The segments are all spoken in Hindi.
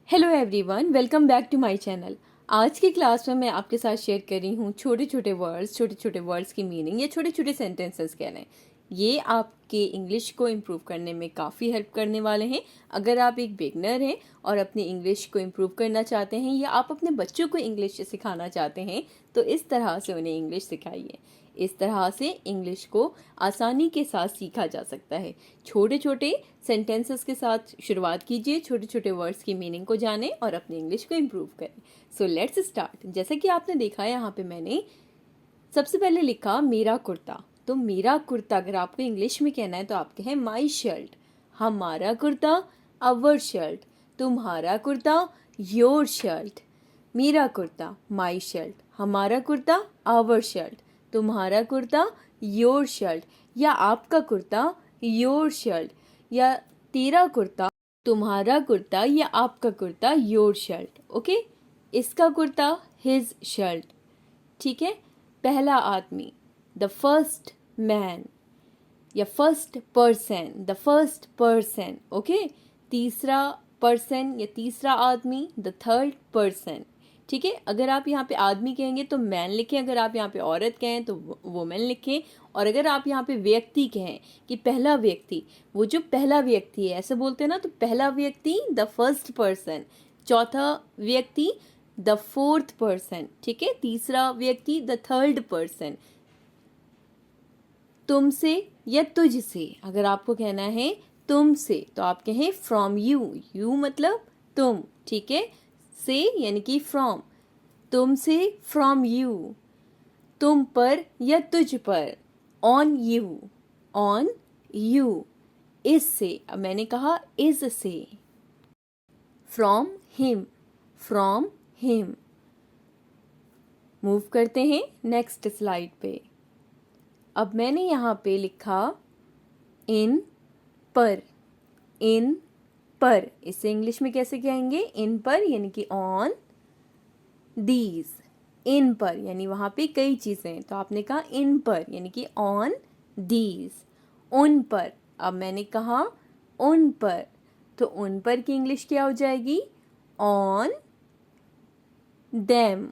Hello everyone, welcome back to my channel. आज की क्लास में मैं आपके साथ शेयर कर रही हूँ छोटे छोटे वर्ड्स की मीनिंग या छोटे छोटे सेंटेंसेस कह लें। ये आपके इंग्लिश को इम्प्रूव करने में काफ़ी हेल्प करने वाले हैं। अगर आप एक बिगनर हैं और अपनी इंग्लिश को इम्प्रूव करना चाहते हैं या आप अपने बच्चों को इंग्लिश सिखाना चाहते हैं तो इस तरह से उन्हें इंग्लिश सिखाइए। इस तरह से इंग्लिश को आसानी के साथ सीखा जा सकता है। छोटे छोटे सेंटेंसेस के साथ शुरुआत कीजिए, छोटे छोटे वर्ड्स की मीनिंग को जानें और अपनी इंग्लिश को इम्प्रूव करें। So let's start. जैसा कि आपने देखा यहाँ पे मैंने सबसे पहले लिखा मेरा कुर्ता। तो मेरा कुर्ता अगर आपको इंग्लिश में कहना है तो आप कहें माई शर्ट। हमारा कुर्ता अवर शर्ट। तुम्हारा कुर्ता योर शर्ट। मेरा कुर्ता माई शर्ट। हमारा कुर्ता आवर शर्ट। तुम्हारा कुर्ता योर शर्ट या आपका कुर्ता योर शर्ट या तेरा कुर्ता तुम्हारा कुर्ता या आपका कुर्ता योर शर्ट। ओके, इसका कुर्ता हिज शर्ट। ठीक है, पहला आदमी द फर्स्ट मैन या first person, the first person. Okay, तीसरा पर्सन या तीसरा आदमी द थर्ड पर्सन। ठीक है, अगर आप यहाँ पे आदमी कहेंगे तो मैन लिखें, अगर आप यहाँ पे औरत कहें तो वुमेन लिखें, और अगर आप यहाँ पे व्यक्ति कहें कि पहला व्यक्ति, वो जो पहला व्यक्ति है ऐसे बोलते हैं ना, तो पहला व्यक्ति द फर्स्ट पर्सन, चौथा व्यक्ति द फोर्थ पर्सन। ठीक है, तीसरा व्यक्ति द थर्ड पर्सन। तुमसे या तुझसे, अगर आपको कहना है तुमसे तो आप कहें फ्रॉम यू। यू मतलब तुम। ठीक है, से यानी कि फ्रॉम। तुमसे फ्रॉम यू। तुम पर या तुझ पर ऑन यू। On you. इससे, अब मैंने कहा इज से। From him. From him. Move करते हैं नेक्स्ट स्लाइड पे। अब मैंने यहाँ पे लिखा इन पर। इन पर, इसे इंग्लिश में कैसे कहेंगे? इन पर यानी कि ऑन दीज। इन पर यानी वहाँ पे कई चीज़ें, तो आपने कहा इन पर यानी कि ऑन दीज। उन पर, अब मैंने कहा उन पर, तो उन पर की इंग्लिश क्या हो जाएगी? On them.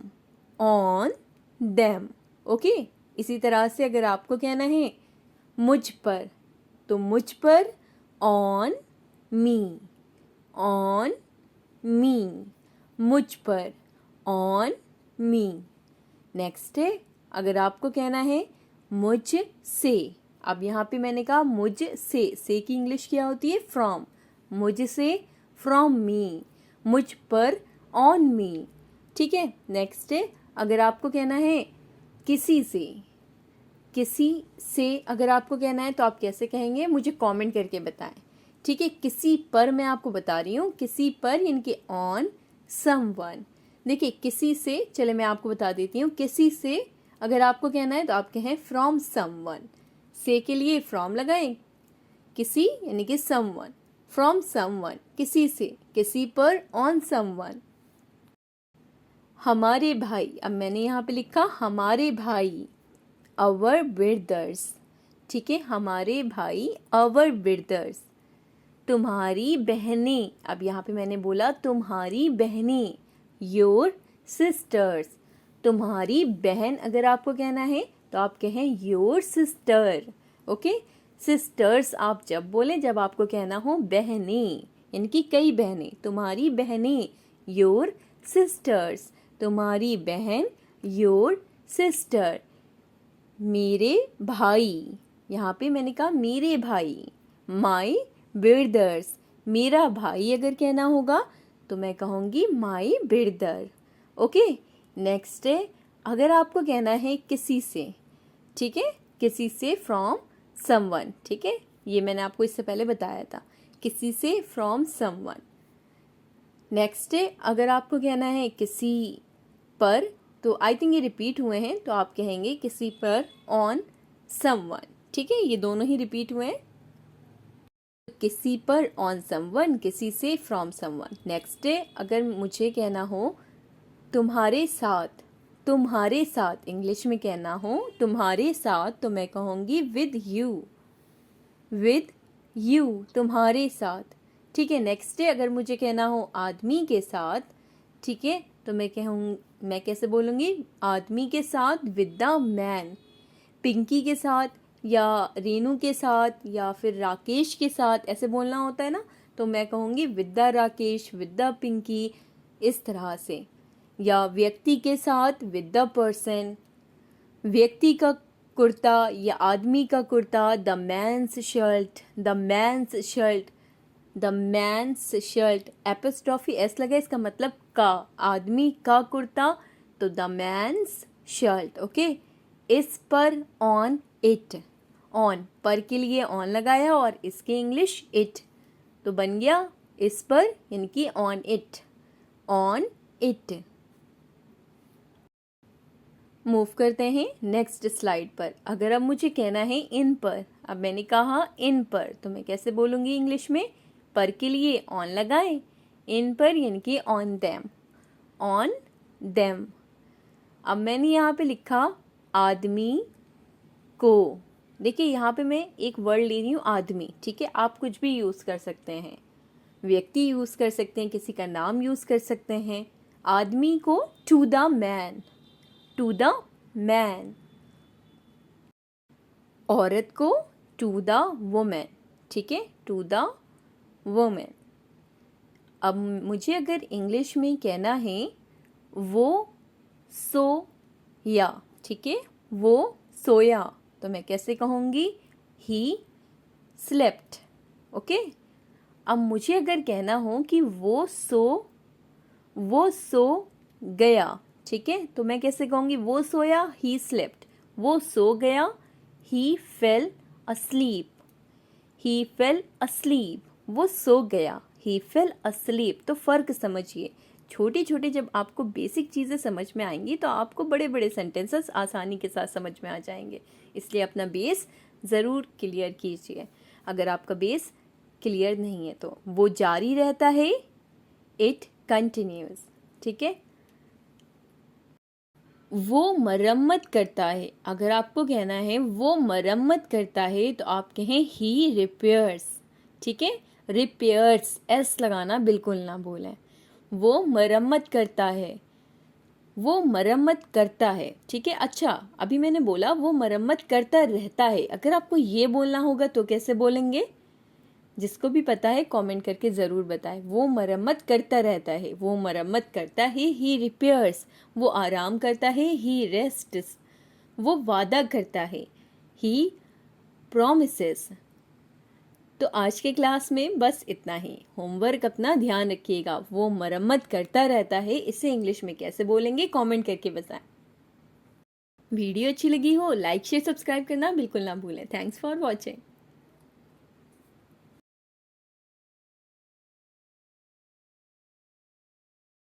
On them. Okay, इसी तरह से अगर आपको कहना है मुझ पर, तो मुझ पर ऑन मी। On me. मुझ पर ऑन मी। नेक्स्ट है, अगर आपको कहना है मुझ से, अब यहाँ पे मैंने कहा मुझ से की इंग्लिश क्या होती है? फ्रॉम। मुझ से फ्रॉम मी। मुझ पर ऑन मी। ठीक है, नेक्स्ट है, अगर आपको कहना है किसी से। किसी से अगर आपको कहना है तो आप कैसे कहेंगे? मुझे कमेंट करके बताएं। ठीक है, किसी पर मैं आपको बता रही हूँ, किसी पर यानी कि ऑन समवन। देखिए किसी से, चले मैं आपको बता देती हूँ। किसी से अगर आपको कहना है तो आप कहें फ्रॉम समवन। से के लिए फ्रॉम लगाएं, किसी यानी कि समवन। फ्रॉम समवन, किसी से, किसी पर ऑन समवन। हमारे भाई, अब मैंने यहाँ पे लिखा हमारे भाई अवर ब्रदर्स। ठीक है, हमारे भाई अवर ब्रदर्स। तुम्हारी बहनें, अब यहाँ पे मैंने बोला तुम्हारी बहनें योर सिस्टर्स। तुम्हारी बहन अगर आपको कहना है तो आप कहें योर सिस्टर। ओके, सिस्टर्स आप जब बोलें जब आपको कहना हो बहनें यानी कि कई बहनें। तुम्हारी बहनें योर सिस्टर्स। तुम्हारी बहन योर सिस्टर। मेरे भाई, यहाँ पे मैंने कहा मेरे भाई माई ब्रदर्स। मेरा भाई अगर कहना होगा तो मैं कहूँगी माई ब्रदर। ओके, नेक्स्ट है, अगर आपको कहना है किसी से। ठीक है, किसी से फ्रॉम समवन। ठीक है, ये मैंने आपको इससे पहले बताया था, किसी से फ्रॉम समवन। नेक्स्ट है, अगर आपको कहना है किसी पर, तो आई थिंक ये रिपीट हुए हैं, तो आप कहेंगे किसी पर ऑन समवन। ठीक है, ये दोनों ही रिपीट हुए हैं, किसी पर ऑन समवन, किसी से फ्रॉम समवन। नेक्स्ट है, अगर मुझे कहना हो तुम्हारे साथ। तुम्हारे साथ इंग्लिश में कहना हो तुम्हारे साथ तो मैं कहूँगी विद यू। विद यू, तुम्हारे साथ। ठीक है, नेक्स्ट डे अगर मुझे कहना हो आदमी के साथ, ठीक है, तो मैं कैसे बोलूँगी? आदमी के साथ विद द मैन। पिंकी के साथ या रेनू के साथ या फिर राकेश के साथ ऐसे बोलना होता है ना, तो मैं कहूँगी with the Rakesh, with the Pinky, इस तरह से। या व्यक्ति के साथ विद द पर्सन, व्यक्ति का कुर्ता या आदमी का kurta, the man's shirt, the man's shirt, the man's shirt, apostrophe s लगा, इसका मतलब का, आदमी का कुर्ता, तो द मैन्स शर्ट। ओके, इस पर, ऑन इट, ऑन पर के लिए ऑन लगाया और इसके इंग्लिश इट, तो बन गया इस पर यानी कि on it, on it. Move करते हैं नेक्स्ट स्लाइड पर। अगर अब मुझे कहना है इन पर, अब मैंने कहा इन पर, तो मैं कैसे बोलूँगी इंग्लिश में? पर के लिए ऑन लगाएं, इन पर यानी कि ऑन देम, ऑन देम। अब मैंने यहाँ पे लिखा आदमी को, देखिए यहाँ पे मैं एक वर्ड ले रही हूँ आदमी, ठीक है, आप कुछ भी यूज़ कर सकते हैं, व्यक्ति यूज़ कर सकते हैं, किसी का नाम यूज़ कर सकते हैं। आदमी को to the man, to the man. औरत को टू द वुमेन, ठीक है, टू द वुमेन। अब मुझे अगर इंग्लिश में कहना है वो सोया, ठीक है, वो सोया, तो मैं कैसे कहूँगी? He slept. ओके, अब मुझे अगर कहना हो कि वो सो गया, ठीक है, तो मैं कैसे कहूँगी? वो सोया, ही स्लेप्ट, वो सो गया, ही फेल अस्लीप, ही फेल अस्लीप, वो सो गया, ही फेल अस्लीप। तो फ़र्क समझिए, छोटी छोटी जब आपको बेसिक चीज़ें समझ में आएंगी तो आपको बड़े बड़े सेंटेंसेस आसानी के साथ समझ में आ जाएंगे। इसलिए अपना बेस ज़रूर क्लियर कीजिए। अगर आपका बेस क्लियर नहीं है तो वो जारी रहता है, इट कंटिन्यूज, ठीक है। वो मरम्मत करता है, अगर आपको कहना है वो मरम्मत करता है तो आप कहें ही रिपेयर्स, ठीक है, रिपेयर्स, एस लगाना बिल्कुल ना भूलें। वो मरम्मत करता है, वो मरम्मत करता है, ठीक है। अच्छा, अभी मैंने बोला वो मरम्मत करता रहता है, अगर आपको ये बोलना होगा तो कैसे बोलेंगे? जिसको भी पता है कमेंट करके ज़रूर बताएं। वो मरम्मत करता रहता है, वो मरम्मत करता है, ही रिपेयर्स, वो आराम करता है, ही रेस्ट्स, वो वादा करता है, ही प्रॉमिसेस। तो आज के क्लास में बस इतना ही। होमवर्क अपना ध्यान रखिएगा, वो मरम्मत करता रहता है, इसे इंग्लिश में कैसे बोलेंगे कमेंट करके बताएं। वीडियो अच्छी लगी हो लाइक शेयर सब्सक्राइब करना बिल्कुल ना भूलें। Thanks for watching.